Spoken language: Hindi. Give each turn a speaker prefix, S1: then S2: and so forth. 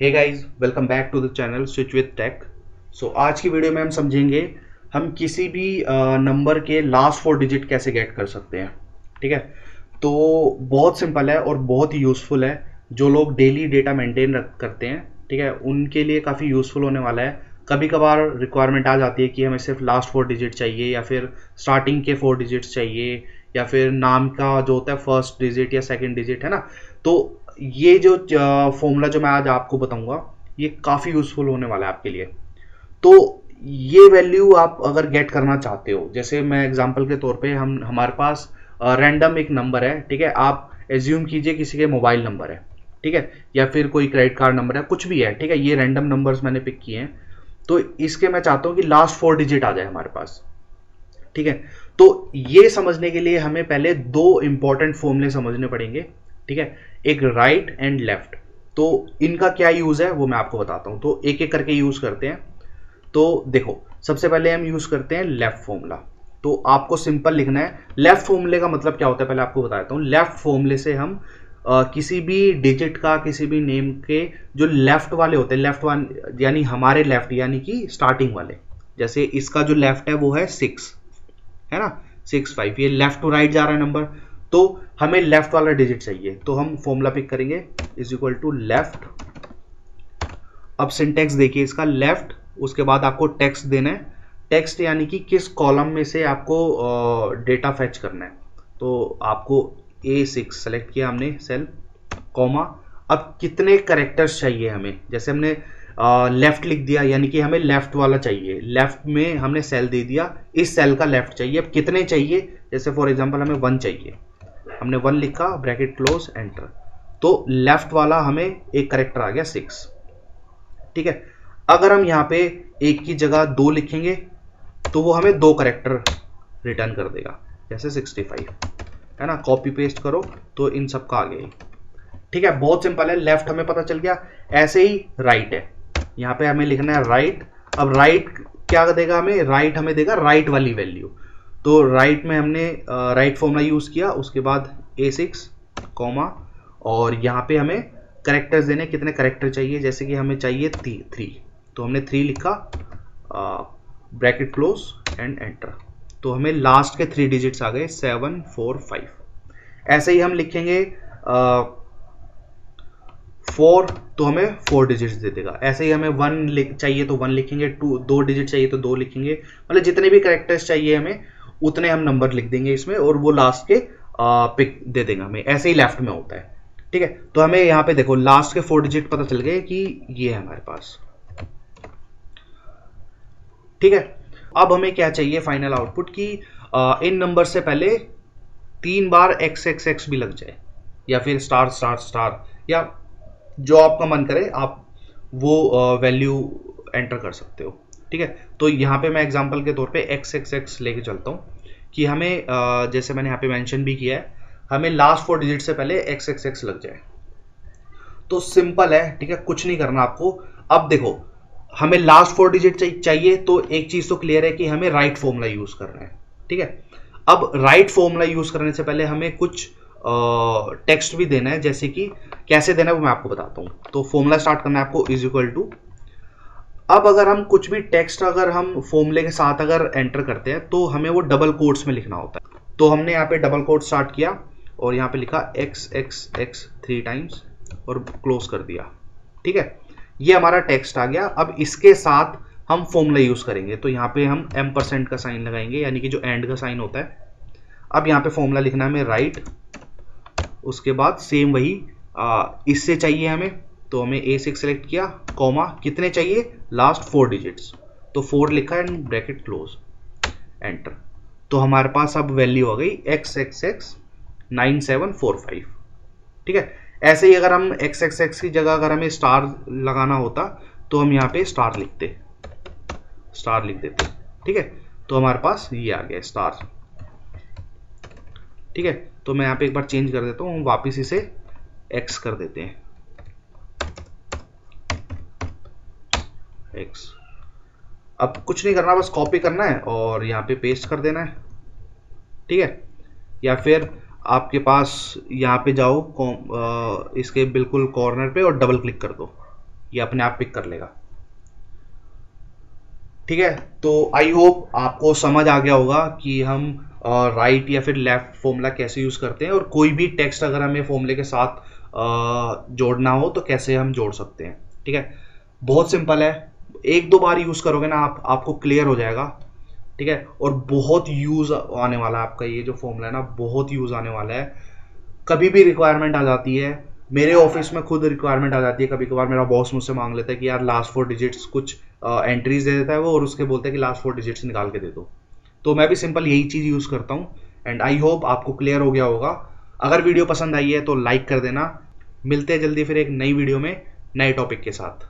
S1: Hey guys, welcome back to the channel switch with tech. So आज की वीडियो में हम समझेंगे हम किसी भी नंबर के लास्ट 4 डिजिट कैसे गेट कर सकते हैं। ठीक है, तो बहुत सिंपल है और बहुत ही यूज़फुल है। जो लोग डेली डेटा मेंटेन करते हैं, ठीक है, उनके लिए काफ़ी यूज़फुल होने वाला है। कभी कभार रिक्वायरमेंट आ जाती है कि हमें सिर्फ लास्ट 4 डिजिट चाहिए या फिर स्टार्टिंग के 4 डिजिट्स चाहिए या फिर नाम का जो होता है फर्स्ट डिजिट या सेकंड डिजिट, है ना। तो ये जो फॉर्मूला जो मैं आज आपको बताऊंगा, ये काफ़ी यूज़फुल होने वाला है आपके लिए। तो ये वैल्यू आप अगर गेट करना चाहते हो, जैसे मैं एग्जांपल के तौर पे हमारे पास रैंडम एक नंबर है, ठीक है। आप एज्यूम कीजिए किसी के मोबाइल नंबर है, ठीक है, या फिर कोई क्रेडिट कार्ड नंबर है, कुछ भी है, ठीक है। ये रैंडम नंबर्स मैंने पिक किए हैं। तो इसके मैं चाहता हूँ कि लास्ट 4 डिजिट आ जाए हमारे पास, ठीक है। तो ये समझने के लिए हमें पहले दो इंपॉर्टेंट फॉर्मूले समझने पड़ेंगे, ठीक है। एक राइट एंड लेफ्ट। तो इनका क्या यूज है वो मैं आपको बताता हूं। तो एक एक करके यूज करते हैं। तो देखो, सबसे पहले हम यूज करते हैं लेफ्ट फॉर्मूला। तो आपको सिंपल लिखना है। लेफ्ट फॉर्मूले का मतलब क्या होता है पहले आपको बता देता हूं। लेफ्ट फॉर्मूले से हम किसी भी डिजिट का, किसी भी नेम के जो लेफ्ट वाले होते हैं, लेफ्ट वन यानी हमारे लेफ्ट यानी कि स्टार्टिंग वाले, जैसे इसका जो लेफ्ट है वो है 6, है ना, 6 5, ये लेफ्ट टू राइट जा रहा है नंबर। तो हमें लेफ्ट वाला डिजिट चाहिए, तो हम फॉर्मूला पिक करेंगे इज इक्वल टू लेफ्ट। अब सिंटेक्स देखिए इसका, लेफ्ट, उसके बाद आपको टेक्स्ट देना है। टेक्स्ट यानी कि किस कॉलम में से आपको डेटा फैच करना है। तो आपको A6 सेलेक्ट किया हमने सेल, कॉमा। अब कितने करेक्टर्स चाहिए हमें, जैसे हमने लेफ्ट लिख दिया यानी कि हमें लेफ्ट वाला चाहिए, लेफ्ट में हमने सेल दे दिया, इस सेल का लेफ्ट चाहिए। अब कितने चाहिए, जैसे फॉर एग्जांपल हमें 1 चाहिए, हमने 1 लिखा, ब्रैकेट क्लोज, एंटर। तो लेफ्ट वाला हमें एक करेक्टर आ गया 6, ठीक है। अगर हम यहाँ पे एक की जगह 2 लिखेंगे तो वो हमें 2 करेक्टर रिटर्न कर देगा, जैसे 65, है ना। कॉपी पेस्ट करो तो इन सब का आ गया, ठीक है। बहुत सिंपल है, लेफ्ट हमें पता चल गया। ऐसे ही राइट है, यहाँ पे हमें लिखना है राइट। अब राइट क्या देगा हमें, राइट हमें देगा राइट वाली वैल्यू। तो राइट में हमने राइट फॉर्मूला यूज किया, उसके बाद A6 कॉमा, और यहाँ पे हमें करेक्टर्स देने, कितने करेक्टर चाहिए, जैसे कि हमें चाहिए 3, तो हमने 3 लिखा, ब्रैकेट क्लोज एंड एंटर। तो हमें लास्ट के 3 डिजिट्स आ गए 7 4 5। ऐसे ही हम लिखेंगे 4, तो हमें 4 डिजिट्स दे देगा। ऐसे ही हमें 1 चाहिए तो 1 लिखेंगे, 2 डिजिट चाहिए तो 2 लिखेंगे। मतलब जितने भी करेक्टर्स चाहिए हमें उतने हम नंबर लिख देंगे इसमें, और वो लास्ट के पिक दे देगा हमें। ऐसे ही लेफ्ट में होता है, ठीक है। तो हमें यहाँ पे देखो लास्ट के 4 डिजिट पता चल गए कि ये है हमारे पास, ठीक है। अब हमें क्या चाहिए फाइनल आउटपुट की इन नंबर से पहले 3 बार XXX भी लग जाए, या फिर स्टार स्टार स्टार, या जो आपका मन करे आप वो वैल्यू एंटर कर सकते हो, ठीक है। तो यहाँ पे मैं एग्जांपल के तौर पे XXX लेके चलता हूँ कि हमें जैसे मैंने यहाँ पे मेंशन भी किया है, हमें लास्ट 4 डिजिट से पहले XXX लग जाए। तो सिंपल है, ठीक है, कुछ नहीं करना आपको। अब देखो, हमें लास्ट 4 डिजिट चाहिए, तो एक चीज तो क्लियर है कि हमें राइट फॉर्मूला यूज करना है, ठीक है। अब राइट फॉर्मूला यूज करने से पहले हमें कुछ टेक्स्ट भी देना है, जैसे कि कैसे देना है वो मैं आपको बताता हूँ। तो फॉर्मूला स्टार्ट करना है आपको इज इक्वल टू। अब अगर हम कुछ भी टेक्स्ट अगर हम फॉर्मूले के साथ अगर एंटर करते हैं तो हमें वो डबल कोट्स में लिखना होता है। तो हमने यहाँ पे डबल कोट स्टार्ट किया और यहाँ पे लिखा XXX 3 टाइम्स और क्लोज कर दिया, ठीक है। ये हमारा टेक्स्ट आ गया। अब इसके साथ हम फॉर्मूला यूज करेंगे, तो यहाँ पे हम M% का साइन लगाएंगे, यानी कि जो एंड का साइन होता है। अब यहाँ पे फॉर्मूला लिखना है हमें राइट, उसके बाद सेम वही इससे चाहिए हमें, तो हमें A6 सेलेक्ट किया, कॉमा, कितने चाहिए, लास्ट 4 डिजिट्स, तो 4 लिखा एंड ब्रैकेट क्लोज, एंटर। तो हमारे पास अब वैल्यू आ गई XXX 9745, ठीक है। ऐसे ही अगर हम XXX की जगह अगर हमें स्टार लगाना होता तो हम यहाँ पे स्टार लिख देते, ठीक है। तो हमारे पास ये आ गया स्टार, ठीक है। तो मैं यहाँ पे एक बार चेंज कर देता हूँ, वापिस इसे X कर देते हैं, X। अब कुछ नहीं करना, बस कॉपी करना है और यहाँ पे पेस्ट कर देना है, ठीक है। या फिर आपके पास यहाँ पे जाओ इसके बिल्कुल कॉर्नर पे और डबल क्लिक कर दो, ये अपने आप पिक कर लेगा। ठीक है, तो आई होप आपको समझ आ गया होगा कि हम राइट या फिर लेफ्ट फॉर्मूला कैसे यूज करते हैं, और कोई भी टेक्स्ट अगर हमें फॉर्मूले के साथ जोड़ना हो तो कैसे हम जोड़ सकते हैं। ठीक है, बहुत सिंपल है, एक दो बार यूज करोगे ना आपको क्लियर हो जाएगा। ठीक है, और बहुत यूज आने वाला है आपका ये जो फॉर्मूला है ना, बहुत यूज आने वाला है। कभी भी रिक्वायरमेंट आ जाती है, मेरे ऑफिस में खुद रिक्वायरमेंट आ जाती है, कभी कभार मेरा बॉस मुझसे मांग लेता है कि यार लास्ट 4 डिजिट्स कुछ एंट्रीज दे देता है वो, और उसके बोलते हैं कि लास्ट 4 डिजिट्स निकाल के दे दो। तो मैं भी सिंपल यही चीज़ यूज़ करता हूँ, एंड आई होप आपको क्लियर हो गया होगा। अगर वीडियो पसंद आई है तो लाइक कर देना। मिलते हैं जल्दी फिर एक नई वीडियो में नए टॉपिक के साथ।